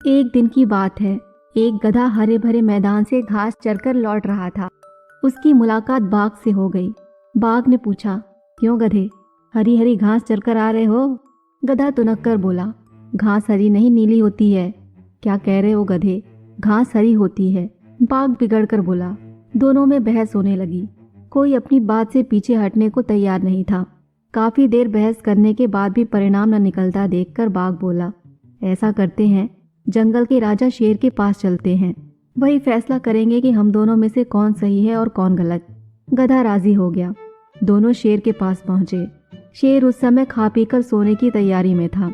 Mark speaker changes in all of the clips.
Speaker 1: एक दिन की बात है। एक गधा हरे भरे मैदान से घास चरकर लौट रहा था। उसकी मुलाकात बाघ से हो गई। बाघ ने पूछा, क्यों गधे, हरी हरी घास चरकर आ रहे हो? गधा तुनक कर बोला, घास हरी नहीं नीली होती है। क्या कह रहे हो गधे, घास हरी होती है। बाघ बिगड़ कर बोला। दोनों में बहस होने लगी। कोई अपनी बात से पीछे हटने को तैयार नहीं था। काफी देर बहस करने के बाद भी परिणाम न निकलता देखकर बाघ बोला, ऐसा करते हैं, जंगल के राजा शेर के पास चलते हैं। वही फैसला करेंगे कि हम दोनों में से कौन सही है और कौन गलत। गधा राजी हो गया। दोनों शेर के पास पहुंचे। शेर उस समय खा पीकर सोने की तैयारी में था।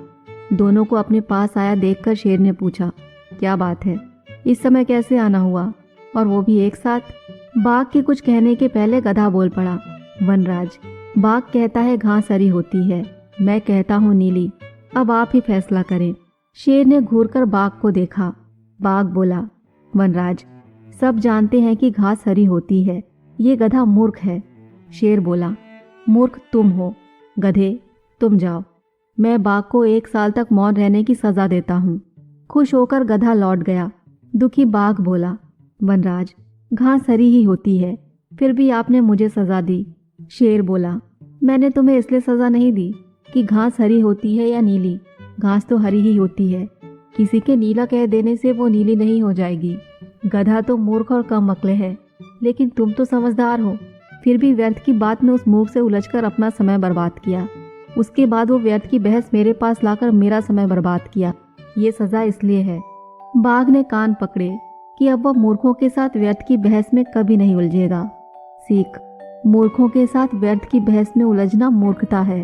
Speaker 1: दोनों को अपने पास आया देखकर शेर ने पूछा, क्या बात है, इस समय कैसे आना हुआ, और वो भी एक साथ? बाघ के कुछ कहने के पहले गधा बोल पड़ा, वनराज, बाघ कहता है घास हरी होती है, मैं कहता हूँ नीली। अब आप ही फैसला करें। शेर ने घूरकर बाघ को देखा। बाघ बोला, वनराज, सब जानते हैं कि घास हरी होती है, ये गधा मूर्ख है। शेर बोला, मूर्ख तुम हो। गधे, तुम जाओ, मैं बाघ को 1 साल तक मौन रहने की सजा देता हूँ। खुश होकर गधा लौट गया। दुखी बाघ बोला, वनराज, घास हरी ही होती है, फिर भी आपने मुझे सजा दी। शेर बोला, मैंने तुम्हें इसलिए सजा नहीं दी कि घास हरी होती है या नीली, घास तो हरी ही होती है। किसी के नीला कह देने से वो नीली नहीं हो जाएगी। गधा तो मूर्ख और कम अक्ल है, लेकिन तुम तो समझदार हो, फिर भी व्यर्थ की बात में उस मूर्ख से उलझकर अपना समय बर्बाद किया। उसके बाद वो व्यर्थ की बहस मेरे पास लाकर मेरा समय बर्बाद किया। ये सजा इसलिए है। बाघ ने कान पकड़े कि अब वह मूर्खों के साथ व्यर्थ की बहस में कभी नहीं उलझेगा। सीख, मूर्खों के साथ व्यर्थ की बहस में उलझना मूर्खता है।